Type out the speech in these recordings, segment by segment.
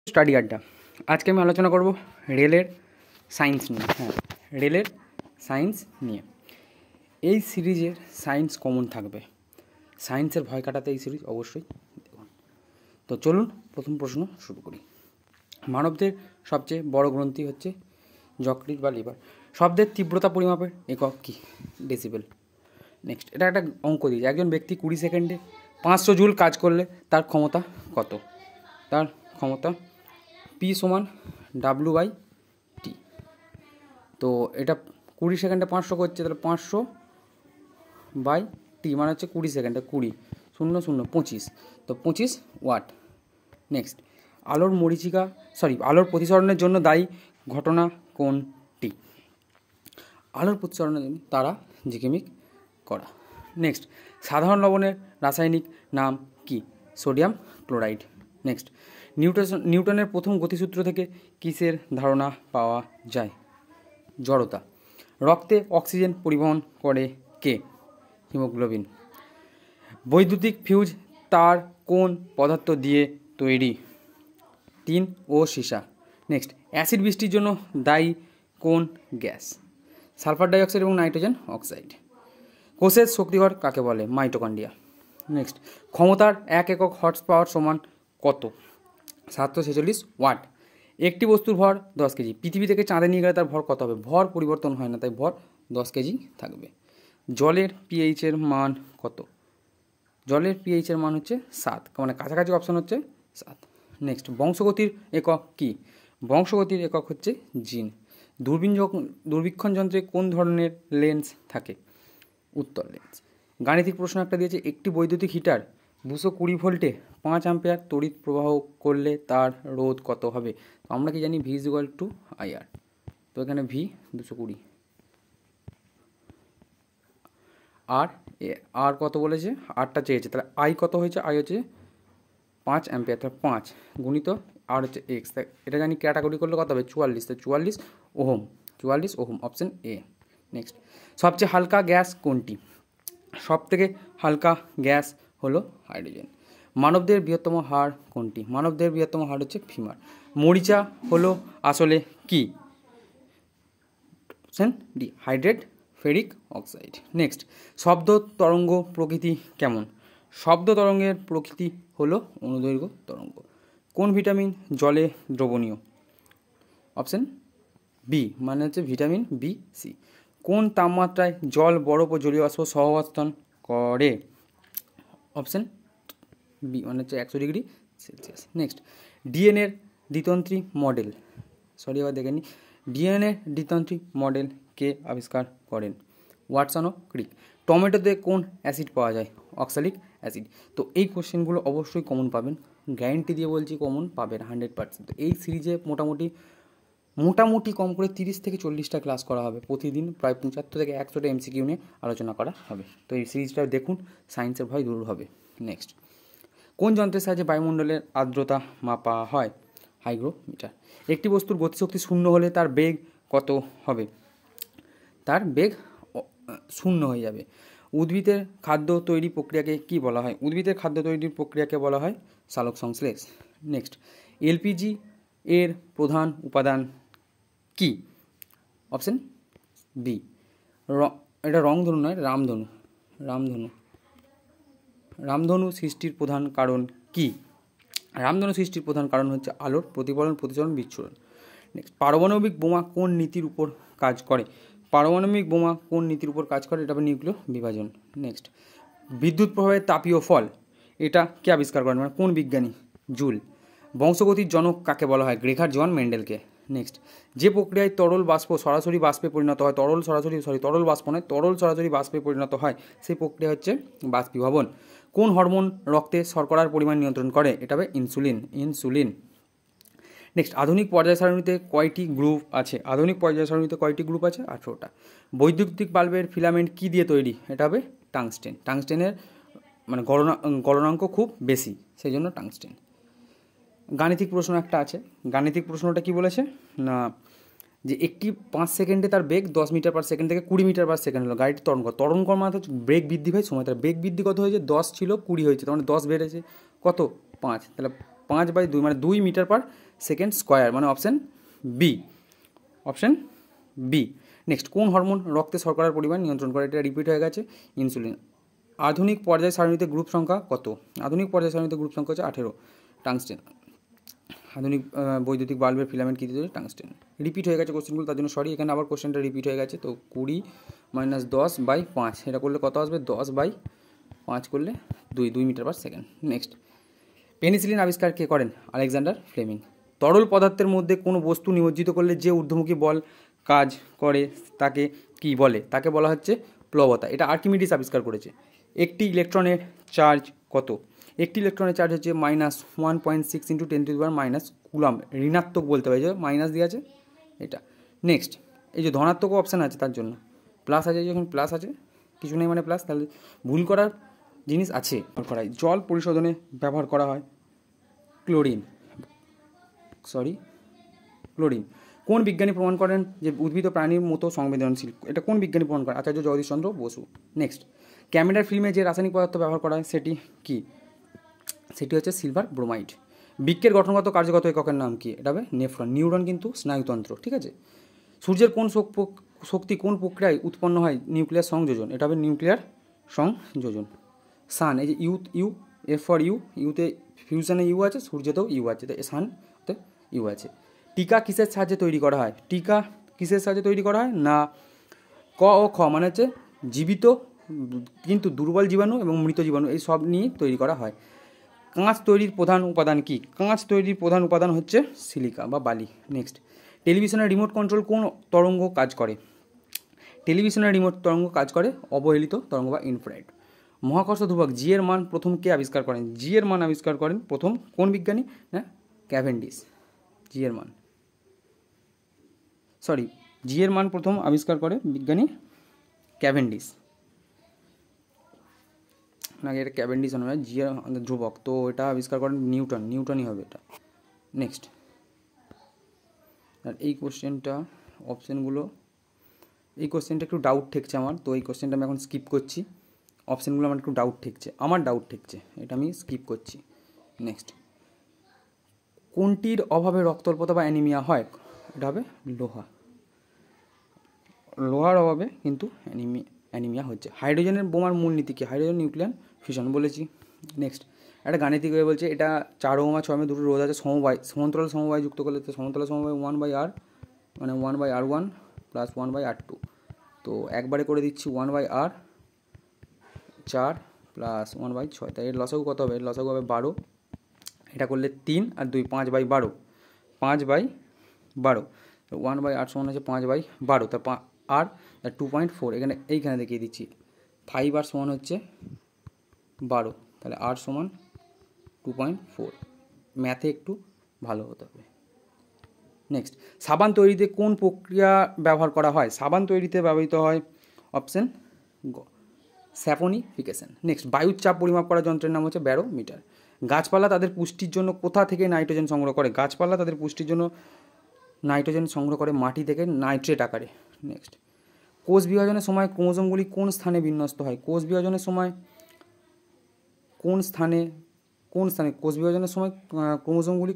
Study আড্ডা। আজকে আমি আলোচনা করব রেলের সায়েন্স নিয়ে। রেলের সায়েন্স নিয়ে। এই সিরিজের সায়েন্স কমন থাকবে, সায়েন্সের ভয় কাটাতে এই সিরিজ অবশ্যই দেখুন। তো চলুন প্রথম প্রশ্ন শুরু করি। মানবদের সবচেয়ে বড় গ্রন্থি হচ্ছে যকৃৎ বা লিভার। শব্দের তীব্রতা পরিমাপের একক কি? ডেসিবেল। নেক্সট, এটা একটা অঙ্ক দিয়েছে। একজন ব্যক্তি 20 সেকেন্ডে 500 জুল কাজ করলে তার ক্ষমতা কত? তার ক্ষমতা P সমান W/T। তো এটা 20 সেকেন্ডে 500 করছে, তাহলে 500/T মানে হচ্ছে 20 সেকেন্ডে 20 0 0 25, তো 25 ওয়াট। নেক্সট, আলোর প্রতিসরণের জন্য দায়ী ঘটনা কোনটি? আলোর প্রতিসরণের জন্য তারা ঝিকিমিক করা। নেক্সট, সাধারণ লবণের রাসায়নিক নাম কি? Sodium chloride. নেক্সট, নিউটনের প্রথম গতিসূত্র থেকে কিসের ধারণা পাওয়া যায়? জড়তা। রক্তে অক্সিজেন পরিবহন করে কে? হিমোগ্লোবিন। বৈদ্যুতিক ফিউজ তার কোন পদার্থ দিয়ে তৈরি? টিন ও সীসা। নেক্সট, অ্যাসিড বৃষ্টির জন্য দায়ী কোন গ্যাস? সালফার ডাইঅক্সাইড এবং নাইট্রোজেন অক্সাইড। কোষের শক্তিঘর কাকে বলে? মাইটোকন্ড্রিয়া। নেক্সট, ক্ষমতার এক একক হর্স পাওয়ার সমান কত? 746 ওয়াট। একটি বস্তুর ভর 10 কেজি। পৃথিবী থেকে চাঁদে নিয়ে গেলে তার ভর কত হবে? ভর পরিবর্তন হয় না, তাই ভর 10 কেজি থাকবে। জলের পিএইচের মান কত? জলের পিএইচের মান হচ্ছে 7, মানে কাছাকাছি অপশান হচ্ছে 7। নেক্সট, বংশগতির একক কি? বংশগতির একক হচ্ছে জিন। দূরবীক্ষণ যন্ত্রে কোন ধরনের লেন্স থাকে? উত্তর লেন্স। গাণিতিক প্রশ্ন একটা দিয়েছে। একটি বৈদ্যুতিক হিটার 220 ভোল্টে 5 অ্যাম্পিয়ার তড়িৎ প্রবাহ করলে তার রোধ কত হবে? তো আমরা কি জানি? V=IR। তো এখানে V 220, আর কত বলেছে? আরটা চেয়েছে, তাহলে I কত হয়েছে? I হচ্ছে 5 অ্যাম্পিয়ার, তাহলে 5 গুণিত আর হচ্ছে X। এটা জানি ক্যাটাগরি করলে কত হবে? 44, তো 44 ohm. 44 ohm, option A. Next, সবচেয়ে হালকা গ্যাস কোনটি? সবথেকে হালকা গ্যাস হলো হাইড্রোজেন। মানবদের বৃহত্তম হাড় কোনটি? মানবদের বৃহত্তম হাড় হচ্ছে ফিমার। মরিচা হলো আসলে কি? Option D, hydrate ferric oxide. Next, শব্দ তরঙ্গ প্রকৃতি কেমন? শব্দ তরঙ্গের প্রকৃতি হলো অনুদৈর্ঘ্য তরঙ্গ। কোন ভিটামিন জলে দ্রবণীয়? অপশন বি, মানে হচ্ছে ভিটামিন B/C। কোন তাপমাত্রায় জল, বরফ ও জলীয় বাষ্প সহাবস্থান করে? অপশন বি, মানে হচ্ছে 100 ডিগ্রি সেলসিয়াস। নেক্সট, ডিএনএর দ্বিতন্ত্রী মডেল, ডিএনএ দ্বিতন্ত্রী মডেল কে আবিষ্কার করেন? ওয়াটসন ও ক্রিক। টমেটোতে কোন অ্যাসিড পাওয়া যায়? Oxalic acid. তো এই কোশ্চেনগুলো অবশ্যই কমন পাবেন, গ্যারেন্টি দিয়ে বলছি কমন পাবেন 100%। তো এই সিরিজে মোটামুটি কম করে 30 থেকে 40টা ক্লাস করা হবে প্রতিদিন। প্রায় 75 থেকে 100টা MCQ নিয়ে আলোচনা করা হবে। তো এই সিরিজটা দেখুন, সায়েন্সের ভয় দূর হবে। নেক্সট, কোন যন্ত্রের সাহায্যে বায়ুমণ্ডলের আর্দ্রতা মাপা হয়? হাইগ্রোমিটার। একটি বস্তুর গতিশক্তি 0 হলে তার বেগ কত হবে? তার বেগ 0 হয়ে যাবে। উদ্ভিদের খাদ্য তৈরি প্রক্রিয়াকে কি বলা হয়? উদ্ভিদের খাদ্য তৈরির প্রক্রিয়াকে বলা হয় সালোক সংশ্লেষ। নেক্সট, এলপিজি এর প্রধান উপাদান কি? অপশন বি, এটা রংধনু নয়, রামধনু। রামধনু সৃষ্টির প্রধান কারণ কি? রামধনু সৃষ্টির প্রধান কারণ হচ্ছে আলোর প্রতিফলন, প্রতিসরণ, বিচ্ছুরণ। নেক্সট, পারমাণবিক বোমা কোন নীতির উপর কাজ করে? পারমাণবিক বোমা কোন নীতির উপর কাজ করে? এটা হবে নিউক্লিয় বিভাজন। নেক্সট, বিদ্যুৎ প্রবাহের তাপীয় ফল, এটা কে আবিষ্কার করেন, মানে কোন বিজ্ঞানী? জুল। বংশগতির জনক কাকে বলা হয়? গ্রেগার জন মেন্ডেলকে। নেক্সট, যে প্রক্রিয়ায় তরল বাষ্প সরাসরি বাষ্পে পরিণত হয়, তরল সরাসরি বাষ্পে পরিণত হয়, সেই প্রক্রিয়া হচ্ছে বাষ্পীভবন। কোন হরমোন রক্তে শর্করার পরিমাণ নিয়ন্ত্রণ করে? এটা হবে ইনসুলিন। নেক্সট, আধুনিক পর্যায় সারণীতে কয়টি গ্রুপ আছে? 18টা। বৈদ্যুতিক বাল্বের ফিলামেন্ট কি দিয়ে তৈরি? এটা হবে টাংস্টেন। টাংস্টেনের মানে গলনাঙ্ক খুব বেশি, সেই জন্য টাংস্টেন। গাণিতিক প্রশ্ন একটা আছে। গাণিতিক প্রশ্নটা কি বলেছে না, যে একটি 5 সেকেন্ডে তার বেগ 10 মিটার পার সেকেন্ড থেকে 20 মিটার পার সেকেন্ড হলো। গাড়িটি ত্বরণ কর মানে হচ্ছে বেগ বৃদ্ধি হয় সময়, তার বেগ বৃদ্ধি কত হয়েছে? 10 ছিল 20 হয়েছে, তার মানে 10 বেড়েছে কত? 5, তাহলে 5/2 মানে 2 মিটার পার সেকেন্ড স্কোয়ার, মানে option B, option B. Next, কোন হরমোন রক্তে শর্করার পরিমাণ নিয়ন্ত্রণ করে? এটা রিপিট হয়ে গেছে, ইনসুলিন। আধুনিক পর্যায় সারণীতে গ্রুপ সংখ্যা কত? আধুনিক পর্যায় সারণীতে গ্রুপ সংখ্যা হচ্ছে 18, টাংস্টেন। আধুনিক বৈদ্যুতিক বাল্বের ফিলামেন্ট কী দিয়ে? টাংস্টেন। রিপিট হয়ে গেছে কোশ্চেনগুলো, তার জন্য সরি, এখানে আবার কোশ্চেনটা রিপিট হয়ে গেছে। তো 20 - 10/5, এটা করলে কত আসবে? 10/5 করলে 2 metre per second. Next, penicillin আবিষ্কার কে করেন? Alexander Fleming. তরল পদার্থের মধ্যে কোনো বস্তু নিমজ্জিত করলে যে ঊর্ধ্বমুখী বল কাজ করে তাকে কি বলে? তাকে বলা হচ্ছে প্লবতা। এটা আর্কিমিডিস আবিষ্কার করেছে। একটি ইলেকট্রনের চার্জ কত? একটি ইলেকট্রনের চার্জ হচ্ছে -1.6 × 10⁻⁻, কুলাম। ঋণাত্মক বলতে পারে, যে মাইনাস দিয়ে আছে এটা। নেক্সট, এই যে ধনাত্মক অপশান আছে তার জন্য প্লাস আছে, যখন প্লাস আছে কিছু নেই মানে প্লাস, তাহলে ভুল করার জিনিস আছে। জল পরিশোধনে ব্যবহার করা হয় ক্লোরিন। কোন বিজ্ঞানী প্রমাণ করেন যে উদ্ভিদ ও প্রাণীর মতো সংবেদনশীল? এটা কোন বিজ্ঞানী প্রমাণ করেন? আচার্য জগদীশ চন্দ্র বসু। নেক্সট, ক্যামেরার ফিল্মে যে রাসায়নিক পদার্থ ব্যবহার করা হয় সেটি কি? সেটি হচ্ছে সিলভার ব্রোমাইড। বৃক্কের গঠনগত কার্যগত এককের নাম কি? এটা হবে নেফ্রন। নিউরন কিন্তু স্নায়ুতন্ত্র, ঠিক আছে। সূর্যের কোন শক্তি কোন প্রক্রিয়ায় উৎপন্ন হয়? নিউক্লিয়ার সংযোজন। এটা হবে নিউক্লিয়ার সংযোজন। সান, এই যে ইউ এফ ফর ইউতে ফিউশনে ইউ আছে, সূর্যেতেও ইউ আছে, তো সানতে ইউ আছে। টিকা কিসের সাহায্যে তৈরি করা হয়? টিকা কিসের সাহায্যে তৈরি করা হয়? না, ক ও খ মানে হচ্ছে জীবিত কিন্তু দুর্বল জীবাণু এবং মৃত জীবাণু, এই সব নিয়ে তৈরি করা হয়। কাঁচ তৈরির প্রধান উপাদান কি? কাঁচ তৈরির প্রধান উপাদান হচ্ছে সিলিকা বা বালি। নেক্সট, টেলিভিশনের রিমোট কন্ট্রোল কোন তরঙ্গ কাজ করে? টেলিভিশনের রিমোট তরঙ্গ কাজ করে অবহেলিত তরঙ্গ বা ইনফ্রারেড। মহাকর্ষ ধ্রুবক জি এর মান প্রথম কে আবিষ্কার করেন? জি এর মান আবিষ্কার করেন প্রথম কোন বিজ্ঞানী? না, ক্যাভেন্ডিশ। জি এর মান প্রথম আবিষ্কার করে বিজ্ঞানী ক্যাভেন্ডিশ। নাকি এটা ক্যাভেন্ডিশ নয়, জি এর ধ্রুবক, তো এটা আবিষ্কার করেন নিউটনই হবে এটা। নেক্সট, আর এই কোশ্চেনটা অপশানগুলো, এই কোশ্চেনটা একটু ডাউট ঠেকছে আমার, তো এই কোশ্চেনটা আমি এখন স্কিপ করছি। অপশানগুলো আমার একটু ডাউট ঠেকছে, এটা আমি স্কিপ করছি। নেক্সট, কোনটির অভাবে রক্তল্পতা বা অ্যানিমিয়া হয়? এটা হবে লোহার অভাবে কিন্তু অ্যানিমিয়া হচ্ছে। হাইড্রোজেনের বোমার মূলনীতি কি? হাইড্রোজেন নিউক্লিয়ার ফিশন বলেছি। নেক্সট, একটা গাণিতিক হয়ে বলছে এটা 4 ওহম 6 ওহমের দুটো রোধ আছে সমান্তরাল সমবায় যুক্ত করলে, তো সমান্তরাল সমবায় 1/R মানে 1/R1 প্লাস 1/R2, তো একবারে করে দিচ্ছি 1/R 4 প্লাস 1/6, তাই এর লসাগু কত হবে? এর লসাগু হবে 12। এটা করলে 3 আর 2 5/12, 5/12, তো 1/8 সমান হচ্ছে 5/12, তার আর 2.4, এইখানে দেখিয়ে দিচ্ছি 5R সমান হচ্ছে 12, তাহলে R সমান 2.4। ম্যাথে একটু ভালো হতে হবে। নেক্সট, সাবান তৈরিতে কোন প্রক্রিয়া ব্যবহার করা হয়? সাবান তৈরিতে ব্যবহৃত হয় অপশান গ, স্যাফনিফিকেশন। নেক্সট, বায়ুর চাপ পরিমাপ করার যন্ত্রের নাম হচ্ছে ব্যারোমিটার। গাছপালা তাদের পুষ্টির জন্য কোথা থেকে নাইট্রোজেন সংগ্রহ করে? গাছপালা তাদের পুষ্টির জন্য নাইট্রোজেন সংগ্রহ করে মাটি থেকে নাইট্রেট আকারে। নেক্সট, কোষ বিভাজনের সময় ক্রোমোজোমগুলি কোন স্থানে বিন্যস্ত হয়? কোষ বিভাজনের সময় কোষ বিভাজনের সময় ক্রোমোজোমগুলি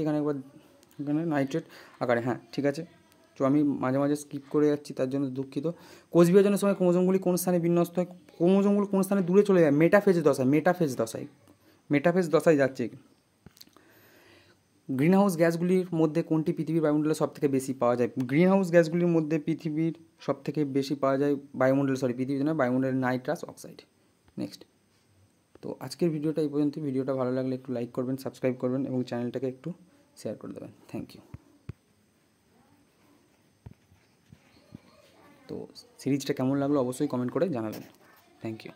এখানে নাইট্রেট আকারে, হ্যাঁ ঠিক আছে। তো আমি মাঝে মাঝে স্কিপ করে যাচ্ছি, তার জন্য দুঃখিত। কোষ বিভাজনের সময় ক্রোমোজোমগুলি কোন স্থানে বিন্যস্ত হয়? ক্রোমোজোমগুলো কোন স্থানে দূরে চলে যায়? মেটাফেজ দশায় যাচ্ছে। গ্রিনহাউস গ্যাসগুলির মধ্যে কোনটি পৃথিবীর বায়ুমণ্ডলে সবথেকে বেশি পাওয়া যায়? গ্রিনহাউস গ্যাসগুলির মধ্যে পৃথিবীর সবথেকে বেশি পাওয়া যায় বায়ুমণ্ডলের নাইট্রাস অক্সাইড। নেক্সট, তো আজকের ভিডিওটা এই পর্যন্ত। ভিডিওটা ভালো লাগলে একটু লাইক করবেন, সাবস্ক্রাইব করবেন এবং চ্যানেলটাকে একটু শেয়ার করে দেবেন। Thank you. তো সিরিজটা কেমন লাগলো অবশ্যই কমেন্ট করে জানাবেন। Thank you.